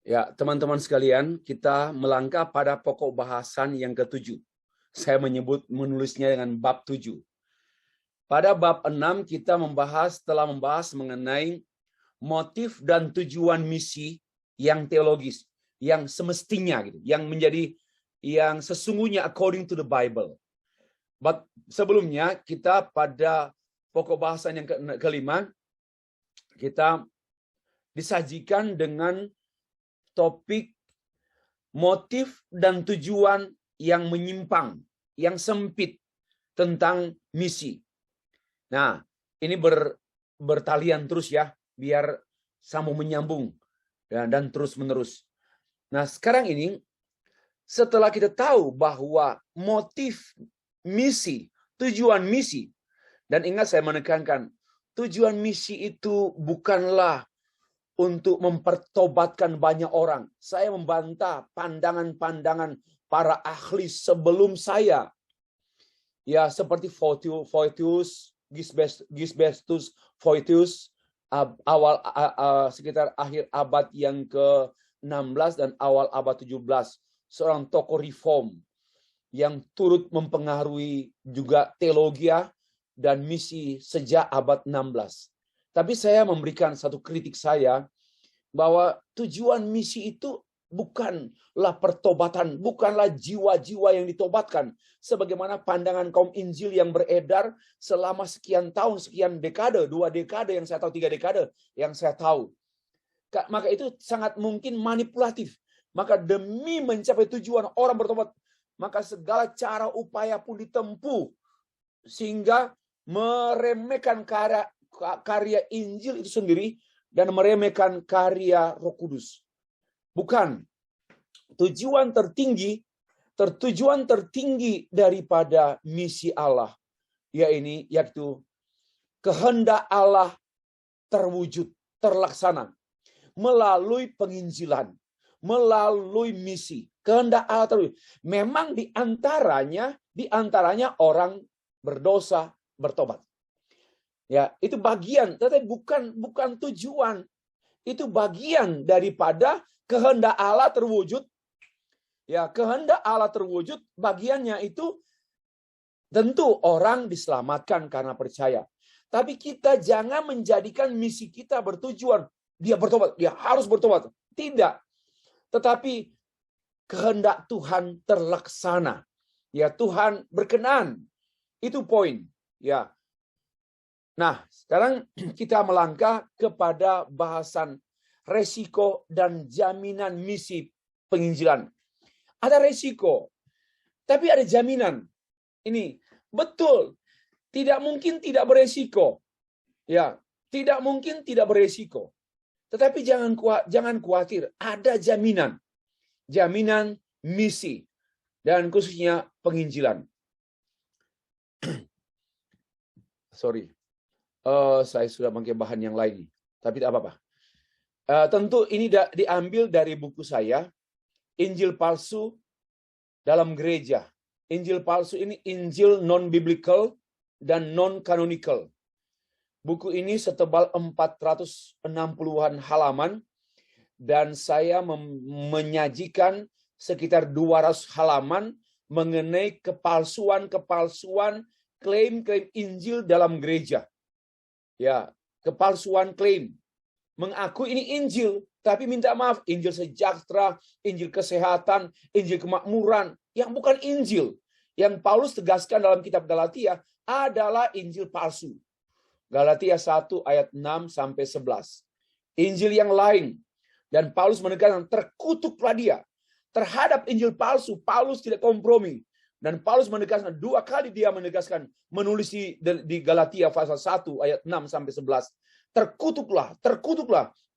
Ya, teman-teman sekalian, kita melangkah pada pokok bahasan yang ketujuh. Saya menulisnya dengan bab 7. Pada bab 6 kita telah membahas mengenai motif dan tujuan misi yang teologis, yang semestinya gitu, yang sesungguhnya according to the Bible. But sebelumnya kita pada pokok bahasan yang kelima kita disajikan dengan topik motif dan tujuan yang menyimpang, yang sempit tentang misi. Nah, ini bertalian terus ya, biar sambung menyambung dan terus menerus. Nah, sekarang ini setelah kita tahu bahwa motif misi, tujuan misi, dan ingat saya menekankan, tujuan misi itu bukanlah untuk mempertobatkan banyak orang. Saya membantah pandangan-pandangan para ahli sebelum saya. Ya, seperti Gisbestus Voetius, sekitar akhir abad yang ke-16 dan awal abad 17. Seorang tokoh reform yang turut mempengaruhi juga teologi dan misi sejak abad 16. Tapi saya memberikan satu kritik saya bahwa tujuan misi itu bukanlah pertobatan, bukanlah jiwa-jiwa yang ditobatkan. Sebagaimana pandangan kaum Injil yang beredar selama sekian tahun, sekian dekade, 2 dekade yang saya tahu, 3 dekade yang saya tahu. Maka itu sangat mungkin manipulatif. Maka demi mencapai tujuan orang bertobat, maka segala cara upaya pun ditempuh sehingga meremehkan karya Injil itu sendiri dan meremehkan karya Roh Kudus. Bukan. Tujuan tertinggi daripada misi Allah yaitu kehendak Allah terwujud, terlaksana melalui penginjilan, melalui misi. Kehendak Allah terwujud. Memang di antaranya orang berdosa bertobat. Ya, itu bagian, tetapi bukan tujuan. Itu bagian daripada kehendak Allah terwujud. Ya, kehendak Allah terwujud, bagiannya itu tentu orang diselamatkan karena percaya. Tapi kita jangan menjadikan misi kita bertujuan dia bertobat, dia harus bertobat. Tidak. Tetapi kehendak Tuhan terlaksana. Ya, Tuhan berkenan. Itu poin. Ya. Nah, sekarang kita melangkah kepada bahasan resiko dan jaminan misi penginjilan. Ada resiko, tapi ada jaminan. Ini betul, tidak mungkin tidak beresiko. Ya, tidak mungkin tidak beresiko. Tetapi jangan khawatir, ada jaminan. Jaminan misi dan khususnya penginjilan. Sorry. Saya sudah pakai bahan yang lain, tapi tidak apa-apa. Tentu ini diambil dari buku saya, Injil Palsu dalam Gereja. Injil palsu ini Injil non-biblical dan non-canonical. Buku ini setebal 460-an halaman, dan saya menyajikan sekitar 200 halaman mengenai kepalsuan klaim-klaim Injil dalam gereja. Ya, kepalsuan klaim. Mengaku ini Injil, tapi minta maaf, Injil sejahtera, Injil kesehatan, Injil kemakmuran, yang bukan Injil. Yang Paulus tegaskan dalam kitab Galatia adalah Injil palsu. Galatia 1 ayat 6 sampai 11. Injil yang lain. Dan Paulus menegaskan terkutuklah dia. Terhadap Injil palsu, Paulus tidak kompromi. Dan Paulus menegaskan 2 kali dia menegaskan menulis di Galatia pasal 1 ayat 6 sampai 11. Terkutuklah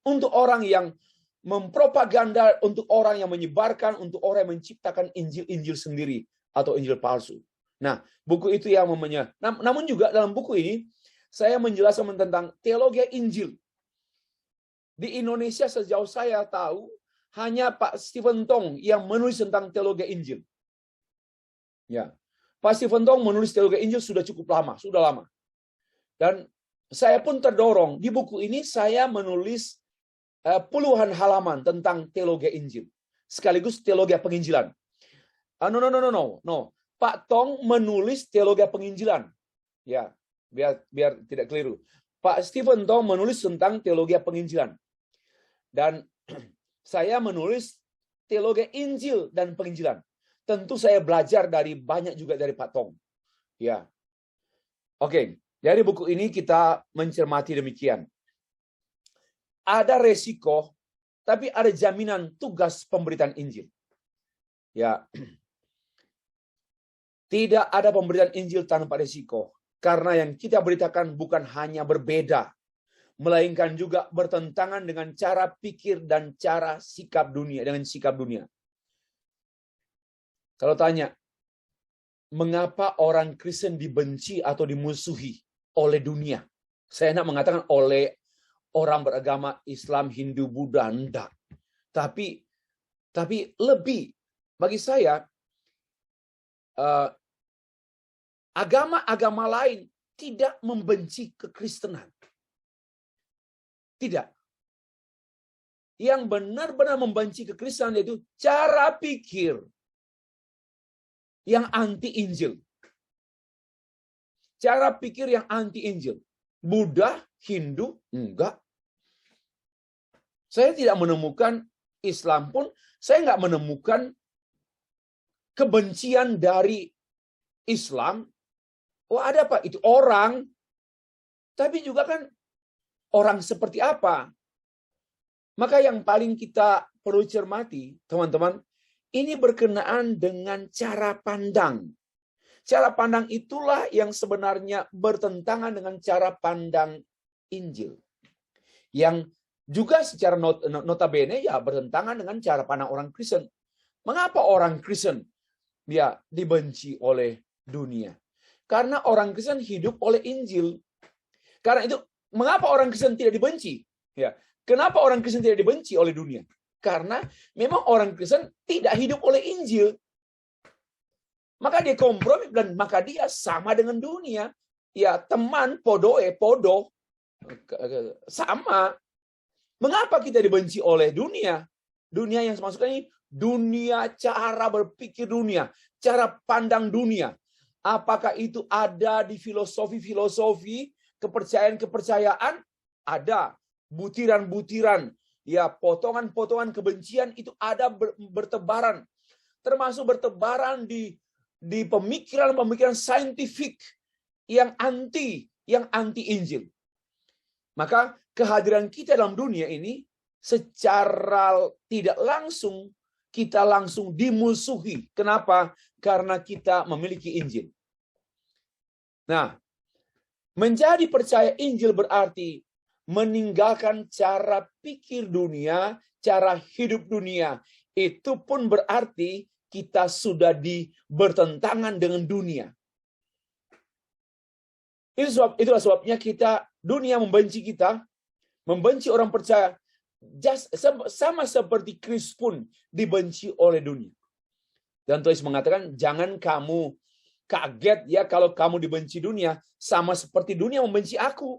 untuk orang yang mempropaganda, untuk orang yang menyebarkan, untuk orang yang menciptakan Injil sendiri atau Injil palsu. Nah, buku itu yang namun juga dalam buku ini saya menjelaskan tentang teologi Injil. Di Indonesia sejauh saya tahu hanya Pak Stephen Tong yang menulis tentang teologi Injil. Ya, Pak Stephen Tong menulis teologi Injil sudah cukup lama, sudah lama. Dan saya pun terdorong di buku ini saya menulis puluhan halaman tentang teologi Injil, sekaligus teologi penginjilan. No. Pak Tong menulis teologi penginjilan. Ya, biar tidak keliru. Pak Stephen Tong menulis tentang teologi penginjilan. Dan saya menulis teologi Injil dan penginjilan. Tentu saya belajar banyak juga dari Pak Tong. Ya. Oke, dari buku ini kita mencermati demikian. Ada resiko, tapi ada jaminan tugas pemberitaan Injil. Ya. Tidak ada pemberitaan Injil tanpa resiko. Karena yang kita beritakan bukan hanya berbeda, melainkan juga bertentangan dengan cara pikir dan cara sikap dunia, dengan sikap dunia. Kalau tanya, mengapa orang Kristen dibenci atau dimusuhi oleh dunia? Saya hendak mengatakan oleh orang beragama Islam, Hindu, Buddha, enggak. Tapi lebih, bagi saya, agama-agama lain tidak membenci kekristenan. Tidak. Yang benar-benar membenci kekristenan itu cara pikir yang anti-Injil. Cara pikir yang anti-Injil. Buddha, Hindu, enggak. Saya tidak menemukan, Islam pun, saya enggak menemukan kebencian dari Islam. Oh, ada apa? Itu orang. Tapi juga kan orang seperti apa? Maka yang paling kita perlu cermati, teman-teman, ini berkenaan dengan cara pandang. Cara pandang itulah yang sebenarnya bertentangan dengan cara pandang Injil. Yang juga secara notabene ya bertentangan dengan cara pandang orang Kristen. Mengapa orang Kristen dia dibenci oleh dunia? Karena orang Kristen hidup oleh Injil. Karena itu, mengapa orang Kristen tidak dibenci? Ya, kenapa orang Kristen tidak dibenci oleh dunia? Karena memang orang Kristen tidak hidup oleh Injil. Maka dia kompromi dan maka dia sama dengan dunia. Ya, teman podo sama. Mengapa kita dibenci oleh dunia? Dunia yang maksudnya ini dunia, cara berpikir dunia, cara pandang dunia. Apakah itu ada di filosofi, kepercayaan-kepercayaan? Ada. Butiran-butiran, ya potongan-potongan kebencian itu ada bertebaran. Termasuk bertebaran di pemikiran-pemikiran saintifik yang anti Injil. Maka kehadiran kita dalam dunia ini secara tidak langsung kita langsung dimusuhi. Kenapa? Karena kita memiliki Injil. Nah, menjadi percaya Injil berarti meninggalkan cara pikir dunia, cara hidup dunia. Itu pun berarti kita sudah bertentangan dengan dunia. Itulah sebabnya dunia membenci kita, membenci orang percaya. Sama seperti Kristus pun dibenci oleh dunia. Dan Tuhan mengatakan, jangan kamu kaget ya kalau kamu dibenci dunia, sama seperti dunia membenci aku.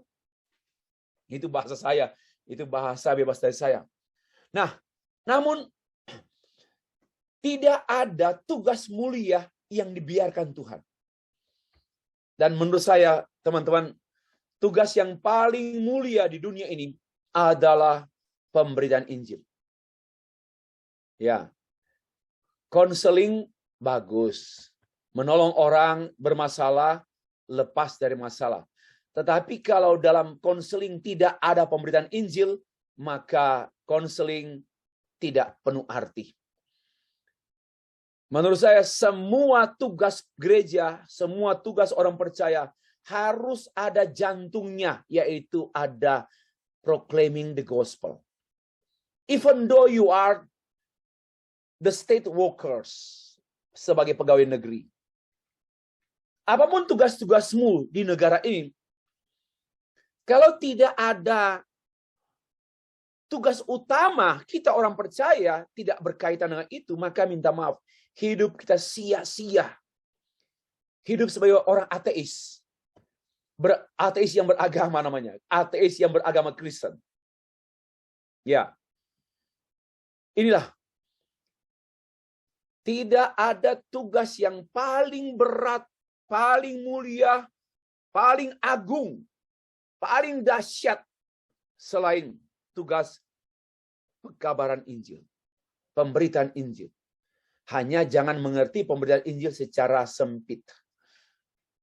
Itu bahasa saya, itu bahasa bebas dari saya. Nah, namun tidak ada tugas mulia yang dibiarkan Tuhan. Dan menurut saya, teman-teman, tugas yang paling mulia di dunia ini adalah pemberitaan Injil. Ya. Konseling bagus. Menolong orang bermasalah, lepas dari masalah. Tetapi kalau dalam konseling tidak ada pemberitaan Injil, maka konseling tidak penuh arti. Menurut saya semua tugas gereja, semua tugas orang percaya harus ada jantungnya, yaitu ada proclaiming the gospel. Even though you are the state workers sebagai pegawai negeri. Apapun tugas-tugasmu di negara ini, kalau tidak ada tugas utama kita orang percaya tidak berkaitan dengan itu, maka minta maaf, hidup kita sia-sia. Hidup sebagai orang ateis. Ateis yang beragama namanya, ateis yang beragama Kristen. Ya, inilah. Tidak ada tugas yang paling berat, paling mulia, paling agung, paling dahsyat selain tugas pekabaran Injil, pemberitaan Injil. Hanya jangan mengerti pemberitaan Injil secara sempit.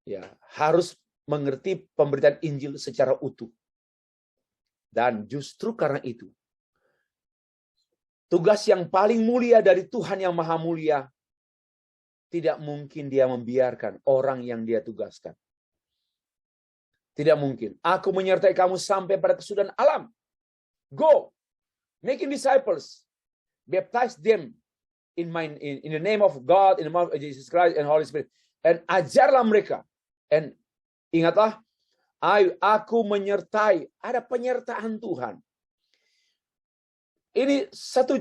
Ya, harus mengerti pemberitaan Injil secara utuh. Dan justru karena itu, tugas yang paling mulia dari Tuhan yang Maha Mulia, tidak mungkin dia membiarkan orang yang dia tugaskan. Tidak mungkin. Aku menyertai kamu sampai pada kesudahan alam. Go, making disciples, baptize them in the name of God, in the name of Jesus Christ and Holy Spirit, and ajarlah mereka. And ingatlah, aku menyertai. Ada penyertaan Tuhan. Ini satu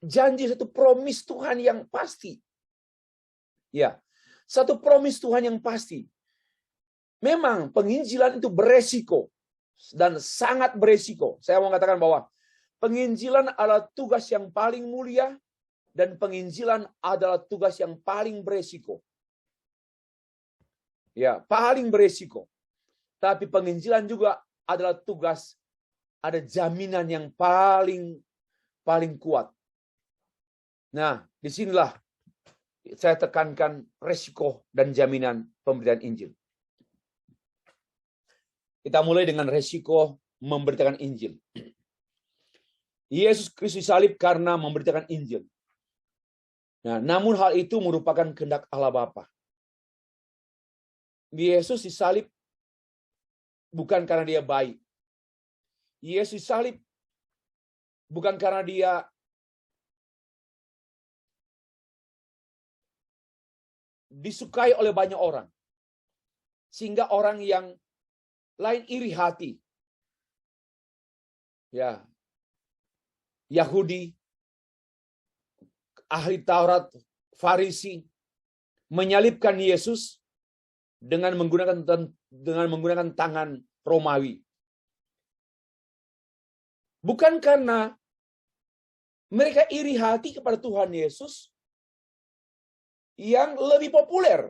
janji, satu promise Tuhan yang pasti. Ya, satu promise Tuhan yang pasti. Memang penginjilan itu beresiko dan sangat beresiko. Saya mau katakan bahwa penginjilan adalah tugas yang paling mulia dan penginjilan adalah tugas yang paling beresiko. Ya, paling beresiko. Tapi penginjilan juga adalah tugas, ada jaminan yang paling kuat. Nah, disinilah saya tekankan resiko dan jaminan pemberitaan Injil. Kita mulai dengan resiko memberitakan Injil. Yesus Kristus disalib karena memberitakan Injil. Nah, namun hal itu merupakan kehendak Allah Bapa. Yesus disalib bukan karena dia baik. Yesus disalib bukan karena dia disukai oleh banyak orang. Sehingga orang yang lain iri hati. Ya. Yahudi, ahli Taurat, Farisi menyalibkan Yesus dengan menggunakan tangan Romawi. Bukan karena mereka iri hati kepada Tuhan Yesus yang lebih populer,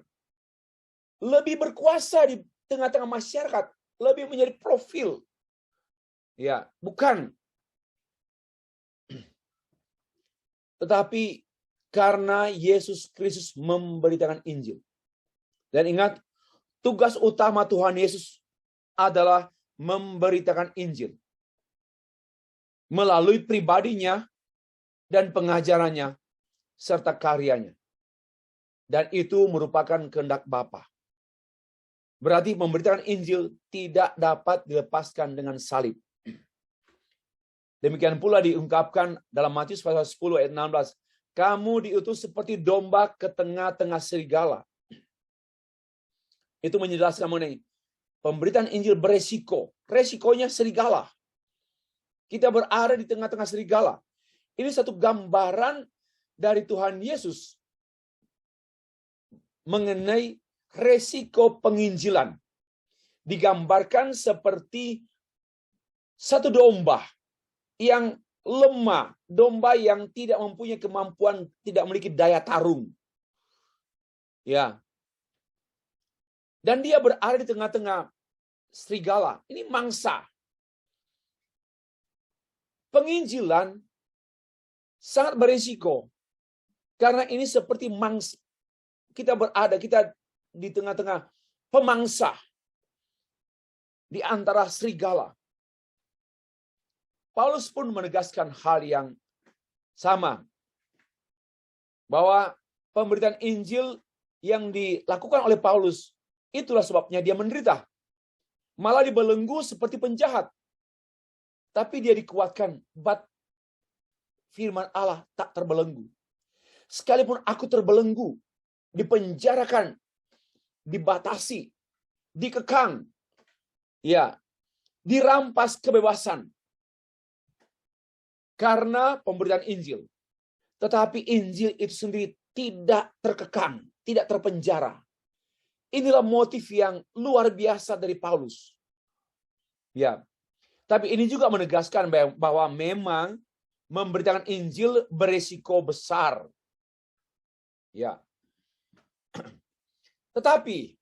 lebih berkuasa di tengah-tengah masyarakat, lebih menjadi profil. Ya, bukan. Tetapi karena Yesus Kristus memberitakan Injil. Dan ingat, tugas utama Tuhan Yesus adalah memberitakan Injil. Melalui pribadinya dan pengajarannya serta karyanya. Dan itu merupakan kehendak Bapa. Berarti memberitakan Injil tidak dapat dilepaskan dengan salib. Demikian pula diungkapkan dalam Matius pasal 10 ayat 16. Kamu diutus seperti domba ke tengah-tengah serigala. Itu menjelaskan mengenai pemberitaan Injil beresiko. Resikonya serigala. Kita berada di tengah-tengah serigala. Ini satu gambaran dari Tuhan Yesus mengenai resiko penginjilan. Digambarkan seperti satu domba yang lemah, domba yang tidak mempunyai kemampuan, tidak memiliki daya tarung. Ya. Dan dia berada di tengah-tengah serigala. Ini mangsa. Penginjilan sangat berisiko. Karena ini seperti mangsa. Kita di tengah-tengah pemangsa. Di antara serigala. Paulus pun menegaskan hal yang sama. Bahwa pemberitaan Injil yang dilakukan oleh Paulus, itulah sebabnya dia menderita. Malah dibelenggu seperti penjahat. Tapi dia dikuatkan, firman Allah tak terbelenggu. Sekalipun aku terbelenggu, dipenjarakan, dibatasi, dikekang, ya, dirampas kebebasan karena pemberitaan Injil. Tetapi Injil itu sendiri tidak terkekang, tidak terpenjara. Inilah motif yang luar biasa dari Paulus. Ya. Tapi ini juga menegaskan bahwa memang memberitakan Injil berisiko besar. Ya. Tetapi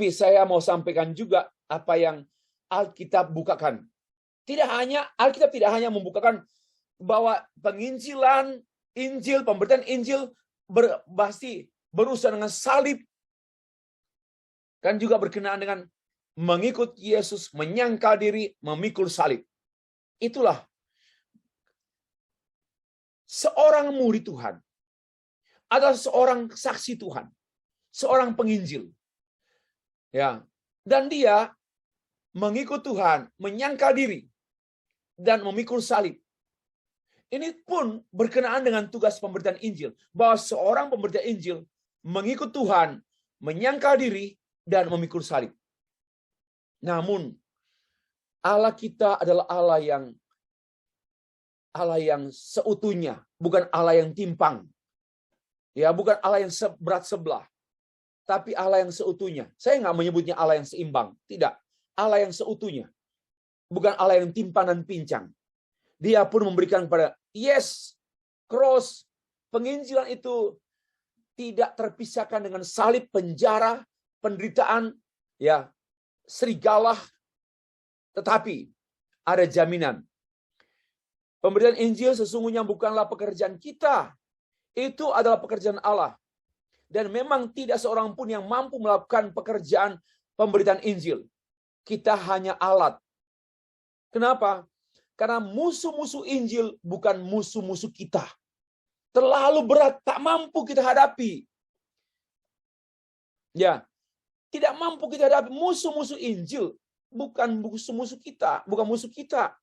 saya mau sampaikan juga apa yang Alkitab bukakan. Alkitab tidak hanya membukakan bahwa penginjilan Injil, pemberitaan Injil berurusan dengan salib, kan juga berkenaan dengan mengikut Yesus, menyangkal diri, memikul salib. Itulah seorang murid Tuhan adalah seorang saksi Tuhan, seorang penginjil. Ya, dan dia mengikut Tuhan, menyangkal diri dan memikul salib. Ini pun berkenaan dengan tugas pemberitaan Injil, bahwa seorang pemberita Injil mengikut Tuhan, menyangkal diri dan memikul salib. Namun Allah kita adalah Allah yang seutuhnya, bukan Allah yang timpang. Ya, bukan Allah yang seberat sebelah, tapi Allah yang seutuhnya. Saya nggak menyebutnya Allah yang seimbang, tidak. Allah yang seutuhnya, bukan Allah yang timpang dan pincang. Dia pun memberikan kepada cross, penginjilan itu tidak terpisahkan dengan salib, penjara, penderitaan, ya, serigala, tetapi ada jaminan. Pemberitaan Injil sesungguhnya bukanlah pekerjaan kita. Itu adalah pekerjaan Allah. Dan memang tidak seorang pun yang mampu melakukan pekerjaan pemberitaan Injil. Kita hanya alat. Kenapa? Karena musuh-musuh Injil bukan musuh-musuh kita. Terlalu berat, tak mampu kita hadapi. Ya, tidak mampu kita hadapi musuh-musuh Injil. Bukan musuh-musuh kita, bukan musuh kita.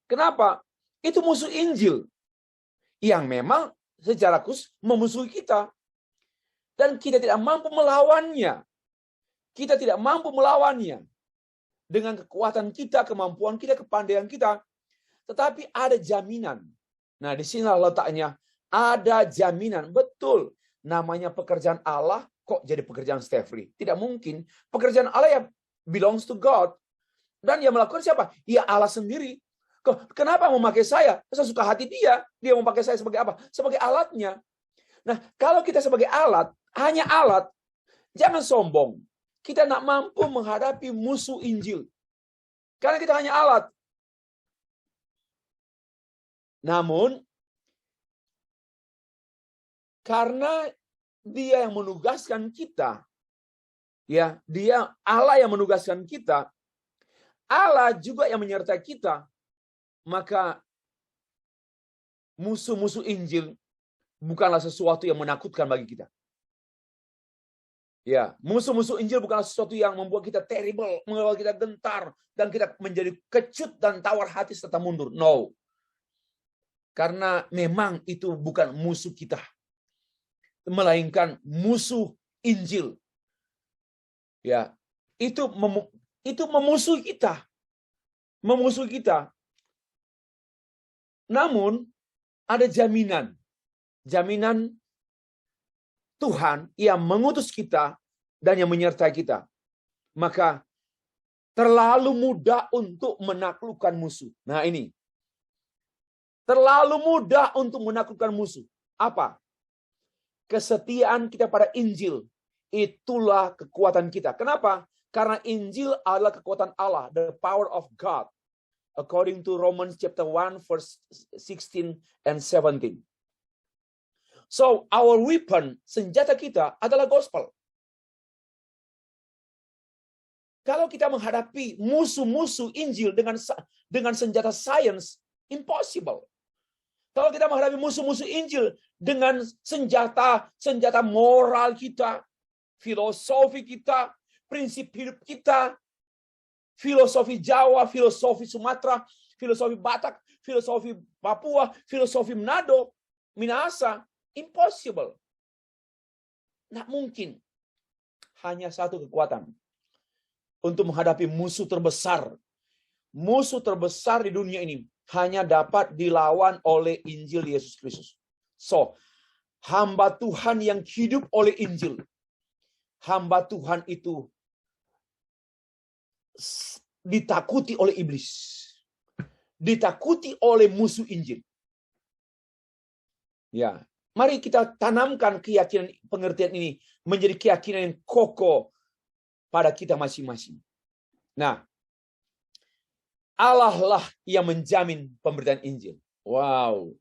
Kenapa? Itu musuh Injil yang memang secara khusus memusuhi kita. Dan kita tidak mampu melawannya. Kita tidak mampu melawannya dengan kekuatan kita, kemampuan kita, kepandaian kita. Tetapi ada jaminan. Nah, di sinilah letaknya. Ada jaminan. Betul. Namanya pekerjaan Allah, kok jadi pekerjaan Stefli? Tidak mungkin. Pekerjaan Allah ya belongs to God. Dan yang melakukan siapa? Ya Allah sendiri. Kenapa memakai saya? Saya suka hati dia. Dia memakai saya sebagai apa? Sebagai alatnya. Nah, kalau kita sebagai alat, hanya alat, jangan sombong. Kita tidak mampu menghadapi musuh Injil. Karena kita hanya alat. Namun, karena dia yang menugaskan kita, ya, dia Allah yang menugaskan kita, Allah juga yang menyertai kita, maka musuh-musuh Injil bukanlah sesuatu yang menakutkan bagi kita. Ya, musuh-musuh Injil bukanlah sesuatu yang membuat kita terrible, membuat kita gentar, dan kita menjadi kecut dan tawar hati serta mundur. No. Karena memang itu bukan musuh kita, melainkan musuh Injil. Ya, itu memusuhi kita. Memusuhi kita. Namun, ada jaminan. Jaminan Tuhan yang mengutus kita dan yang menyertai kita. Maka terlalu mudah untuk menaklukkan musuh. Nah ini. Terlalu mudah untuk menaklukkan musuh. Apa? Kesetiaan kita pada Injil. Itulah kekuatan kita. Kenapa? Karena Injil adalah kekuatan Allah. The power of God. According to Romans chapter 1 verse 16 and 17. So, our weapon, senjata kita adalah gospel. Kalau kita menghadapi musuh-musuh Injil dengan senjata sains, impossible. Kalau kita menghadapi musuh-musuh Injil dengan senjata moral kita, filosofi kita, prinsip hidup kita, filosofi Jawa, filosofi Sumatera, filosofi Batak, filosofi Papua, filosofi Manado, Minahasa, impossible. Nggak mungkin. Hanya satu kekuatan untuk menghadapi musuh terbesar. Musuh terbesar di dunia ini hanya dapat dilawan oleh Injil Yesus Kristus. So, hamba Tuhan yang hidup oleh Injil. Hamba Tuhan itu ditakuti oleh iblis. Ditakuti oleh musuh Injil. Ya, mari kita tanamkan keyakinan pengertian ini menjadi keyakinan yang kokoh pada kita masing-masing. Nah, Allah lah yang menjamin pemberitaan Injil. Wow.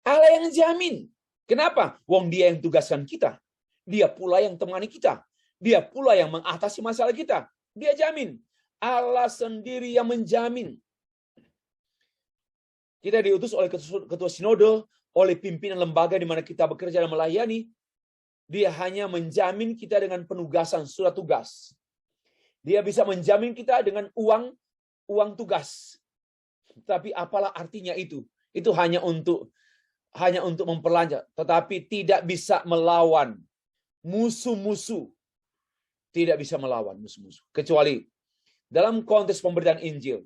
Allah yang jamin. Kenapa? Wong Dia yang tugaskan kita. Dia pula yang temani kita. Dia pula yang mengatasi masalah kita. Dia jamin. Allah sendiri yang menjamin. Kita diutus oleh ketua sinode, oleh pimpinan lembaga di mana kita bekerja dan melayani. Dia hanya menjamin kita dengan penugasan surat tugas. Dia bisa menjamin kita dengan uang tugas. Tapi apalah artinya itu? Itu hanya untuk memperlancar, tetapi tidak bisa melawan musuh-musuh. Tidak bisa melawan musuh-musuh. Kecuali dalam konteks pemberitaan Injil.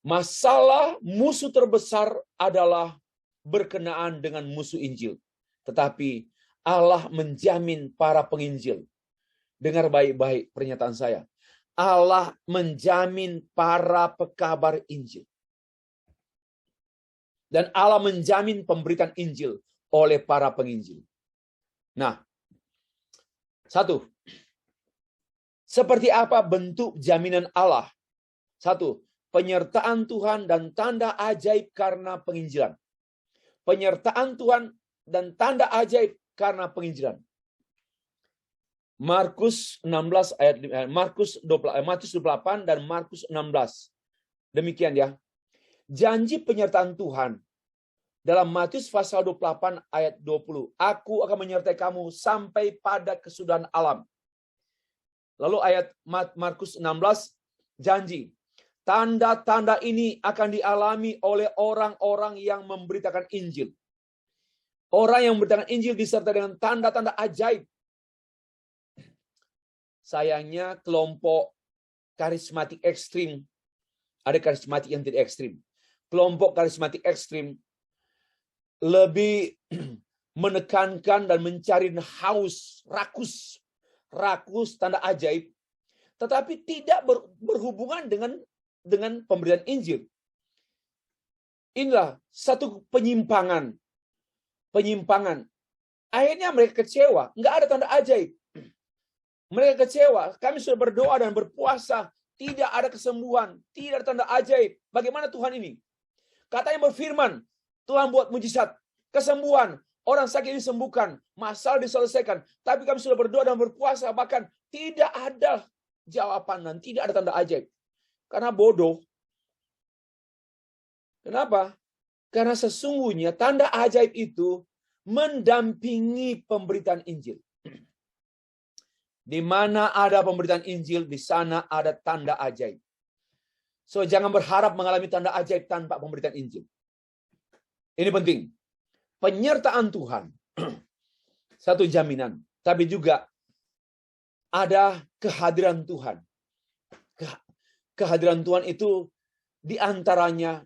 Masalah musuh terbesar adalah berkenaan dengan musuh Injil. Tetapi Allah menjamin para penginjil. Dengar baik-baik pernyataan saya. Allah menjamin para pekabar Injil. Dan Allah menjamin pemberitaan Injil oleh para penginjil. Nah, satu. Seperti apa bentuk jaminan Allah? Satu, penyertaan Tuhan dan tanda ajaib karena penginjilan. Penyertaan Tuhan dan tanda ajaib karena penginjilan. Markus 16 ayat Matius 28 dan Markus 16. Demikian ya. Janji penyertaan Tuhan dalam Matius pasal 28 ayat 20. Aku akan menyertai kamu sampai pada kesudahan alam. Lalu ayat Markus 16 janji. Tanda-tanda ini akan dialami oleh orang-orang yang memberitakan Injil. Orang yang memberitakan Injil disertai dengan tanda-tanda ajaib. Sayangnya kelompok karismatik ekstrim, ada karismatik yang tidak ekstrim. Kelompok karismatik ekstrim lebih menekankan dan mencari rakus tanda ajaib, tetapi tidak berhubungan dengan pemberitaan Injil. Inilah satu penyimpangan. Akhirnya mereka kecewa, nggak ada tanda ajaib. Mereka kecewa, kami sudah berdoa dan berpuasa, tidak ada kesembuhan, tidak ada tanda ajaib. Bagaimana Tuhan ini? Katanya berfirman, Tuhan buat mujizat, kesembuhan, orang sakit disembuhkan, masalah diselesaikan. Tapi kami sudah berdoa dan berpuasa, bahkan tidak ada jawaban dan tidak ada tanda ajaib. Karena bodoh. Kenapa? Karena sesungguhnya tanda ajaib itu mendampingi pemberitaan Injil. Di mana ada pemberitaan Injil, di sana ada tanda ajaib. So, jangan berharap mengalami tanda ajaib tanpa pemberitaan Injil. Ini penting. Penyertaan Tuhan. Satu jaminan. Tapi juga ada kehadiran Tuhan. Kehadiran Tuhan itu diantaranya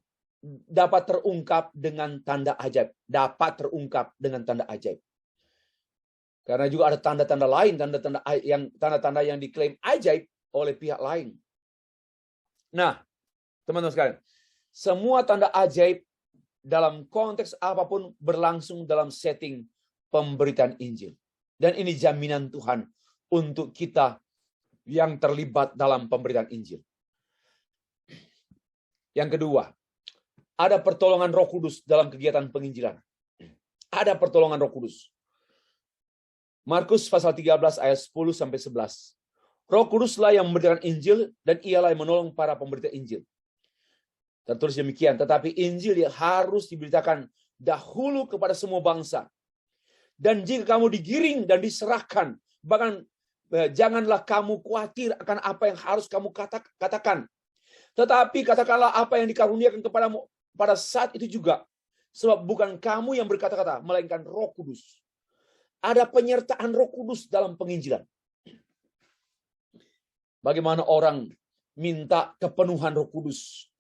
dapat terungkap dengan tanda ajaib. Dapat terungkap dengan tanda ajaib. Karena juga ada tanda-tanda lain, tanda-tanda yang diklaim ajaib oleh pihak lain. Nah, teman-teman sekalian, semua tanda ajaib dalam konteks apapun berlangsung dalam setting pemberitaan Injil. Dan ini jaminan Tuhan untuk kita yang terlibat dalam pemberitaan Injil. Yang kedua, ada pertolongan Roh Kudus dalam kegiatan penginjilan. Ada pertolongan Roh Kudus. Markus pasal 13 ayat 10 sampai 11. Roh Kuduslah yang memberitakan Injil dan ialah yang menolong para pemberita Injil. Tertulis demikian, tetapi Injil harus diberitakan dahulu kepada semua bangsa. Dan jika kamu digiring dan diserahkan, bahkan janganlah kamu khawatir akan apa yang harus kamu katakan. Tetapi katakanlah apa yang dikaruniakan kepadamu pada saat itu juga. Sebab bukan kamu yang berkata-kata, melainkan Roh Kudus. Ada penyertaan Roh Kudus dalam penginjilan. Bagaimana orang minta kepenuhan Roh Kudus.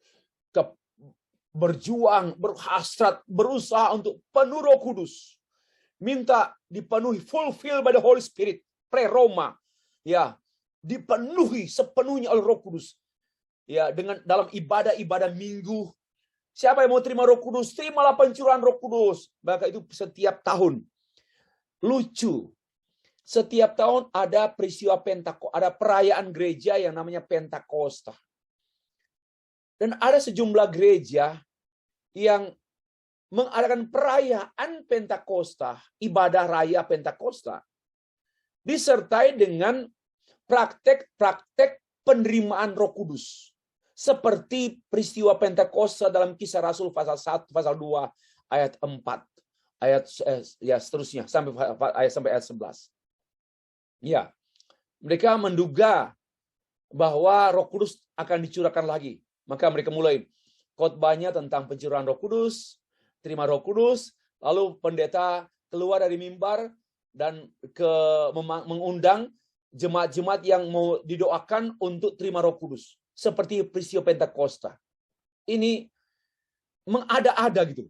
Berjuang, berhasrat, berusaha untuk penuh Roh Kudus. Minta dipenuhi, fulfill by the Holy Spirit. Pre-Roma. Ya, dipenuhi sepenuhnya oleh Roh Kudus. Ya, dengan dalam ibadah-ibadah minggu. Siapa yang mau terima Roh Kudus? Terimalah pencurahan Roh Kudus. Maka itu setiap tahun. Lucu. Setiap tahun ada peristiwa Pentakosta, ada perayaan gereja yang namanya Pentakosta. Dan ada sejumlah gereja yang mengadakan perayaan Pentakosta, ibadah raya Pentakosta, disertai dengan praktek-praktek penerimaan Roh Kudus. Seperti peristiwa Pentakosta dalam Kisah Rasul pasal 1, pasal 2, ayat 4, ayat ya seterusnya sampai ayat 11. Ya, mereka menduga bahwa Roh Kudus akan dicurahkan lagi. Maka mereka mulai khotbahnya tentang pencurahan Roh Kudus, terima Roh Kudus, lalu pendeta keluar dari mimbar dan mengundang jemaat-jemaat yang mau didoakan untuk terima Roh Kudus. Seperti peristiwa Pentakosta. Ini mengada-ada gitu.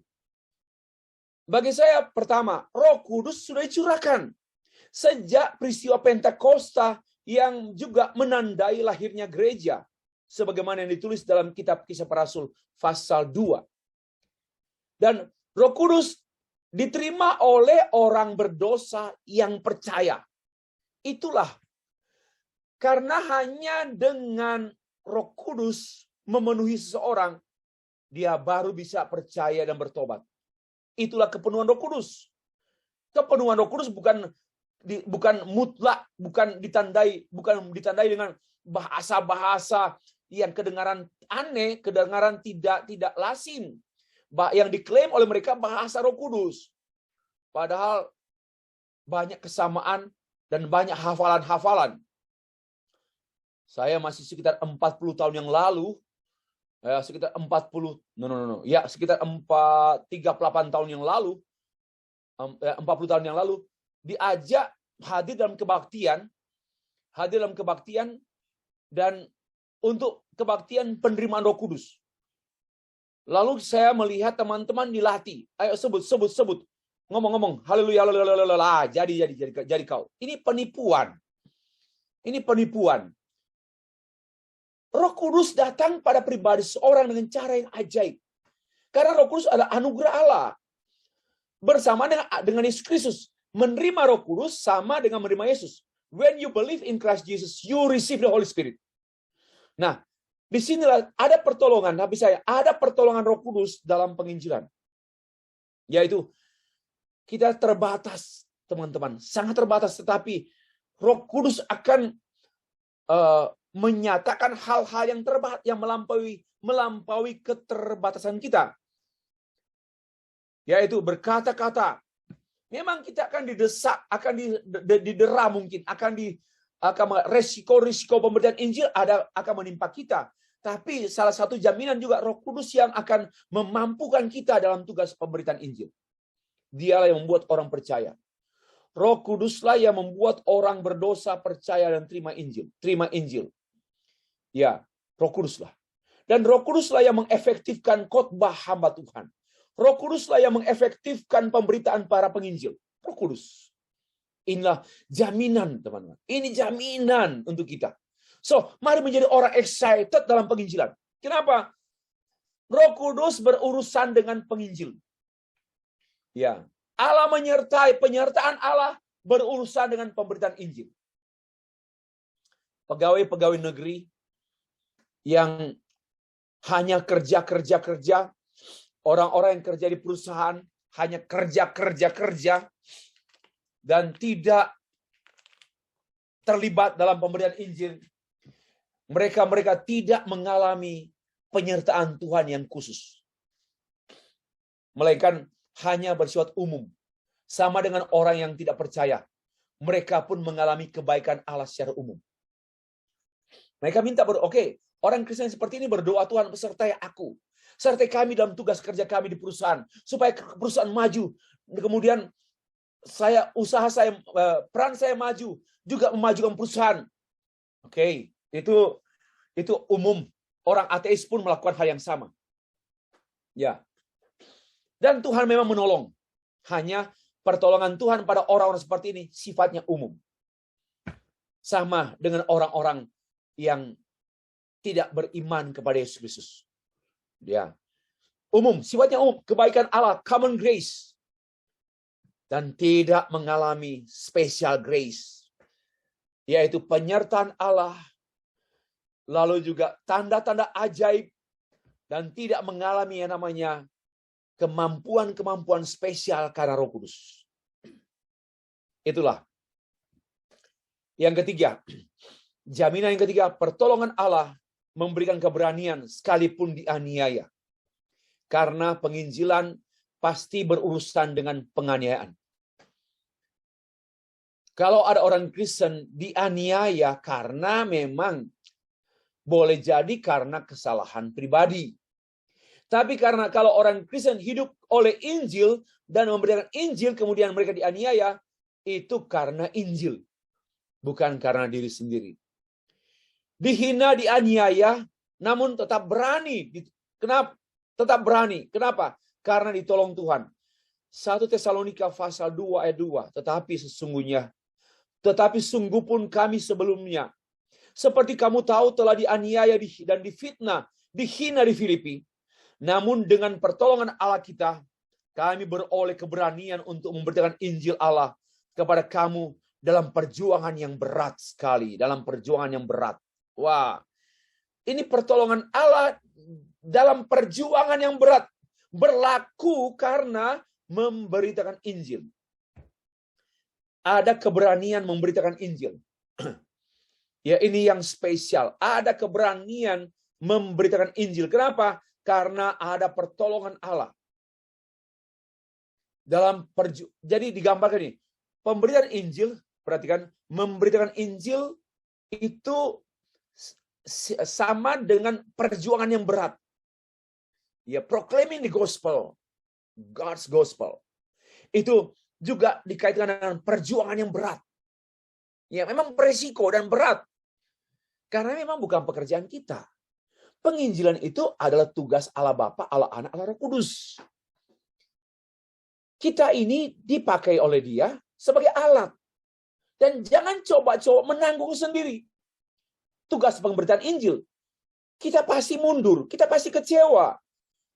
Bagi saya, pertama, Roh Kudus sudah dicurahkan. Sejak peristiwa Pentakosta yang juga menandai lahirnya gereja. Sebagaimana yang ditulis dalam kitab Kisah Para Rasul pasal 2. Dan Roh Kudus diterima oleh orang berdosa yang percaya. Itulah. Karena hanya dengan Roh Kudus memenuhi seseorang, dia baru bisa percaya dan bertobat. Itulah kepenuhan Roh Kudus. Kepenuhan Roh Kudus bukan mutlak, bukan ditandai dengan bahasa-bahasa yang kedengaran aneh, kedengaran tidak lazim, yang diklaim oleh mereka bahasa Roh Kudus. Padahal banyak kesamaan dan banyak hafalan-hafalan. Saya masih sekitar 40 tahun yang lalu, sekitar 38 tahun yang lalu, 40 tahun yang lalu, diajak hadir dalam kebaktian dan untuk kebaktian penerimaan Roh Kudus. Lalu saya melihat teman-teman dilatih. Ayo sebut. Ngomong. Haleluya, haleluya. Jadi kau. Ini penipuan. Roh Kudus datang pada pribadi seorang dengan cara yang ajaib. Karena Roh Kudus adalah anugerah Allah. Bersama dengan Yesus Kristus. Menerima Roh Kudus sama dengan menerima Yesus. When you believe in Christ Jesus, you receive the Holy Spirit. Nah, disinilah ada pertolongan, ada pertolongan Roh Kudus dalam penginjilan. Yaitu, kita terbatas, teman-teman. Sangat terbatas, tetapi Roh Kudus akan menyatakan hal-hal yang yang melampaui keterbatasan kita. Yaitu berkata-kata. Memang kita akan didesak, akan didera mungkin, akan risiko pemberitaan Injil akan menimpa kita. Tapi salah satu jaminan juga Roh Kudus yang akan memampukan kita dalam tugas pemberitaan Injil. Dialah yang membuat orang percaya. Roh Kuduslah yang membuat orang berdosa percaya dan terima Injil. Ya, Roh Kuduslah. Dan Roh Kuduslah yang mengefektifkan khotbah hamba Tuhan. Roh Kuduslah yang mengefektifkan pemberitaan para penginjil. Roh Kudus. Inilah jaminan, teman-teman. Ini jaminan untuk kita. So, mari menjadi orang excited dalam penginjilan. Kenapa? Roh Kudus berurusan dengan penginjil. Ya, Allah penyertaan Allah berurusan dengan pemberitaan Injil. Pegawai-pegawai negeri yang hanya kerja, orang-orang yang kerja di perusahaan hanya kerja dan tidak terlibat dalam pemberitaan Injil. Mereka tidak mengalami penyertaan Tuhan yang khusus. Melainkan hanya bersifat umum. Sama dengan orang yang tidak percaya. Mereka pun mengalami kebaikan Allah secara umum. Mereka minta orang Kristen seperti ini berdoa, Tuhan sertai aku. Sertai kami dalam tugas kerja kami di perusahaan. Supaya perusahaan maju. Kemudian peran saya maju. Juga memajukan perusahaan. Itu umum. Orang ateis pun melakukan hal yang sama. Ya. Dan Tuhan memang menolong. Hanya pertolongan Tuhan pada orang-orang seperti ini sifatnya umum. sama dengan orang-orang yang tidak beriman kepada Yesus Kristus. Ya. Umum, sifatnya umum, kebaikan Allah, common grace. Dan tidak mengalami special grace, yaitu penyertaan Allah, lalu juga tanda-tanda ajaib, dan tidak mengalami yang namanya kemampuan-kemampuan spesial karena Roh Kudus. Itulah. Yang ketiga, jaminan yang ketiga, pertolongan Allah memberikan keberanian sekalipun dianiaya. Karena penginjilan pasti berurusan dengan penganiayaan. Kalau ada orang Kristen dianiaya karena memang boleh jadi karena kesalahan pribadi. Tapi karena kalau orang Kristen hidup oleh Injil dan memberitakan Injil kemudian mereka dianiaya, itu karena Injil, bukan karena diri sendiri. Dihina, dianiaya, namun tetap berani. Kenapa? Tetap berani. Kenapa? Karena ditolong Tuhan. 1 Tesalonika pasal 2 ayat 2. Tetapi sungguh pun kami sebelumnya, seperti kamu tahu telah dianiaya dan difitnah, dihina di Filipi. Namun dengan pertolongan Allah kita, kami beroleh keberanian untuk memberitakan Injil Allah kepada kamu dalam perjuangan yang berat sekali. Dalam perjuangan yang berat. Wah, ini pertolongan Allah dalam perjuangan yang berat. Berlaku karena memberitakan Injil. Ada keberanian memberitakan Injil. Ya, ini yang spesial. Ada keberanian memberitakan Injil. Kenapa? Karena ada pertolongan Allah. Jadi digambarkan ini. Pemberitaan Injil, perhatikan, memberitakan Injil itu sama dengan perjuangan yang berat. Ya, proclaiming the gospel, God's gospel. Itu juga dikaitkan dengan perjuangan yang berat. Ya, memang beresiko dan berat. Karena memang bukan pekerjaan kita. Penginjilan itu adalah tugas Allah Bapa, Allah Anak, Allah Roh Kudus. Kita ini dipakai oleh Dia sebagai alat. Dan jangan coba-coba menanggung sendiri tugas pemberitaan Injil. Kita pasti mundur, kita pasti kecewa.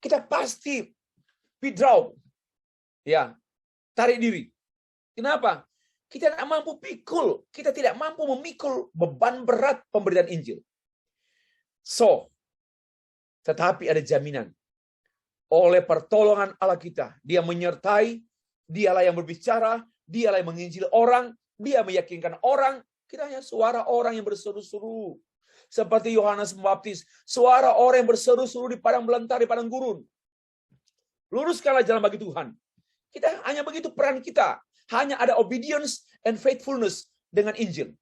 Kita pasti withdraw. Ya, tarik diri. Kenapa? Kita tidak mampu pikul. Kita tidak mampu memikul beban berat pemberitaan Injil. Tetapi ada jaminan. Oleh pertolongan Allah kita. Dia menyertai. Dialah yang berbicara. Dialah yang menginjil orang. Dia meyakinkan orang. Kita hanya suara orang yang berseru-seru. Seperti Yohanes Pembaptis. Suara orang yang berseru-seru di padang belantara, di padang gurun. Luruskanlah jalan bagi Tuhan. Kita hanya begitu peran kita. Hanya ada obedience and faithfulness dengan Injil.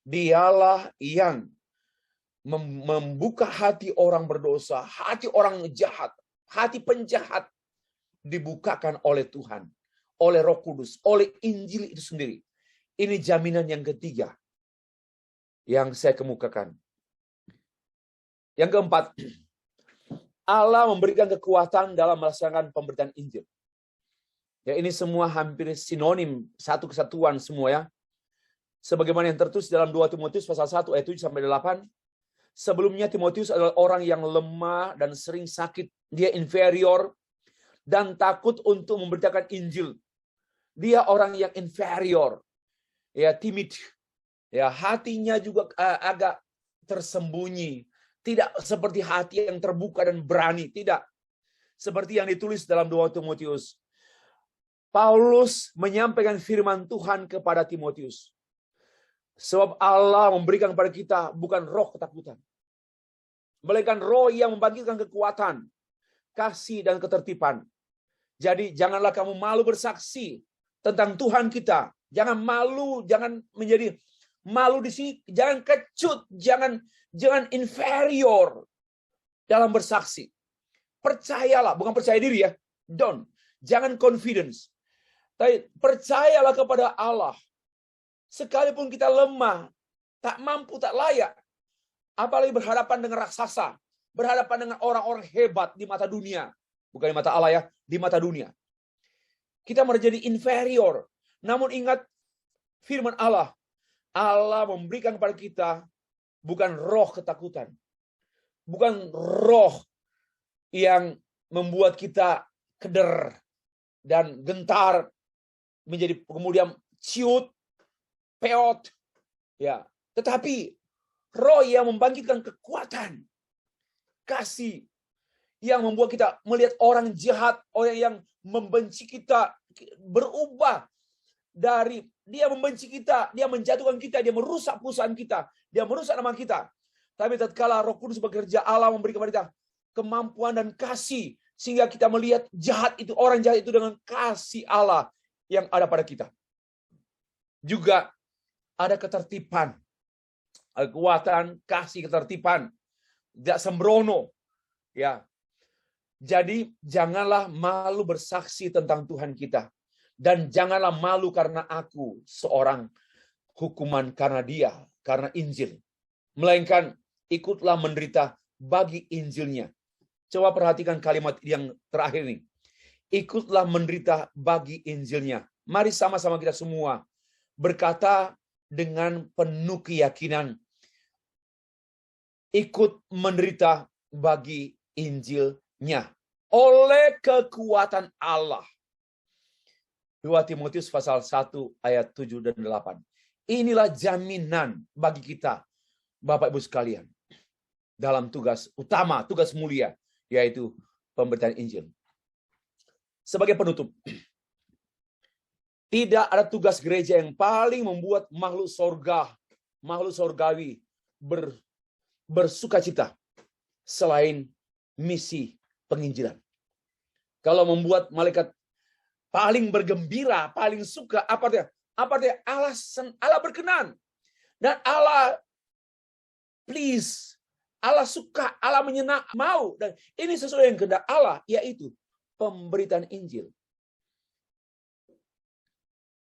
Dialah yang membuka hati orang berdosa, hati orang jahat, hati penjahat dibukakan oleh Tuhan, oleh Roh Kudus, oleh Injil itu sendiri. Ini jaminan yang ketiga yang saya kemukakan. Yang keempat, Allah memberikan kekuatan dalam melaksanakan pemberitaan Injil. Ya, ini semua hampir sinonim, satu kesatuan semua ya. Sebagaimana yang tertulis dalam 2 Timotius pasal 1 ayat 7 sampai 8. Sebelumnya Timotius adalah orang yang lemah dan sering sakit. Dia inferior dan takut untuk memberitakan Injil. Dia orang yang inferior. Ya, timid. Ya, hatinya juga agak tersembunyi. Tidak seperti hati yang terbuka dan berani. Tidak. Seperti yang ditulis dalam 2 Timotius. Paulus menyampaikan firman Tuhan kepada Timotius. Sebab Allah memberikan kepada kita bukan roh ketakutan. Melainkan roh yang membangkitkan kekuatan, kasih dan ketertiban. Jadi janganlah kamu malu bersaksi tentang Tuhan kita. Jangan malu, jangan menjadi malu di sini, jangan kecut, jangan inferior dalam bersaksi. Percayalah, bukan percaya diri ya. Jangan confidence. Tapi percayalah kepada Allah. Sekalipun kita lemah, tak mampu, tak layak. Apalagi berhadapan dengan raksasa. Berhadapan dengan orang-orang hebat di mata dunia. Bukan di mata Allah ya, di mata dunia. Kita menjadi inferior. Namun ingat firman Allah. Allah memberikan kepada kita bukan roh ketakutan, bukan roh yang membuat kita keder dan gentar, menjadi kemudian ciut, peot, ya. Tetapi roh yang membangkitkan kekuatan, kasih, yang membuat kita melihat orang jahat, orang yang membenci kita berubah dari dia membenci kita, dia menjatuhkan kita, dia merusak perusahaan kita, dia merusak nama kita. Tapi tatkala Roh Kudus bekerja, Allah memberi kepada kita kemampuan dan kasih sehingga kita melihat jahat itu, orang jahat itu dengan kasih Allah yang ada pada kita. Juga ada ketertiban, kekuatan, kasih, ketertiban, tidak sembrono, ya. Jadi janganlah malu bersaksi tentang Tuhan kita. Dan janganlah malu karena aku seorang hukuman karena dia, karena Injil. Melainkan ikutlah menderita bagi Injilnya. Coba perhatikan kalimat yang terakhir ini. Ikutlah menderita bagi Injilnya. Mari sama-sama kita semua berkata dengan penuh keyakinan. Ikut menderita bagi Injilnya. Oleh kekuatan Allah. 2 Timotius pasal 1 ayat 7 dan 8. Inilah jaminan bagi kita, Bapak Ibu sekalian, dalam tugas utama, tugas mulia, yaitu pemberitaan Injil. Sebagai penutup, tidak ada tugas gereja yang paling membuat makhluk sorgawi bersukacita selain misi penginjilan. Kalau membuat malaikat paling bergembira, paling suka, apa dia? Allah berkenan. Dan Allah please, Allah suka, Allah menyenang, mau. Dan ini sesuai yang kehendak Allah, yaitu pemberitaan Injil.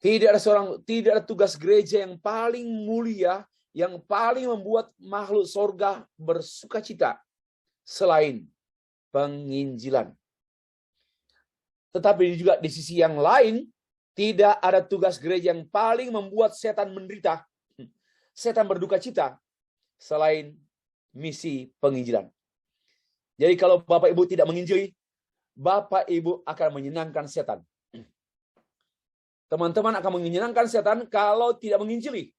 Tidak ada tugas gereja yang paling mulia, yang paling membuat makhluk sorga bersukacita selain penginjilan. Tetapi juga di sisi yang lain, tidak ada tugas gereja yang paling membuat setan menderita, setan berduka cita, selain misi penginjilan. Jadi kalau Bapak Ibu tidak menginjili, Bapak Ibu akan menyenangkan setan. Teman-teman akan menyenangkan setan kalau tidak menginjili.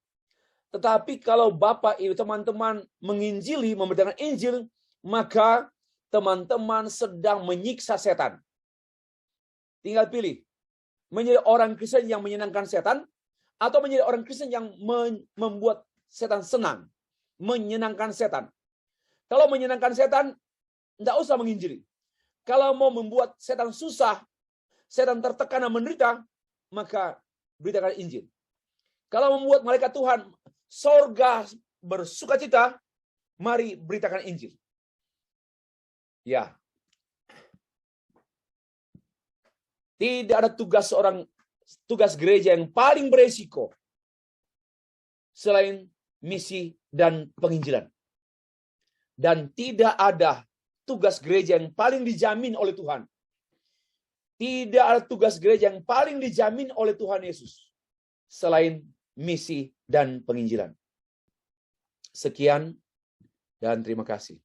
Tetapi kalau Bapak Ibu teman-teman menginjili, memberitakan Injil, maka teman-teman sedang menyiksa setan. Tinggal pilih, menjadi orang Kristen yang menyenangkan setan, atau menjadi orang Kristen yang membuat setan senang, menyenangkan setan. Kalau menyenangkan setan, tidak usah menginjili. Kalau mau membuat setan susah, setan tertekan dan menderita, maka beritakan Injil. Kalau membuat malaikat Tuhan sorga bersukacita, mari beritakan Injil. Ya. Tidak ada tugas gereja yang paling beresiko selain misi dan penginjilan. Dan tidak ada tugas gereja yang paling dijamin oleh Tuhan. Tidak ada tugas gereja yang paling dijamin oleh Tuhan Yesus selain misi dan penginjilan. Sekian dan terima kasih.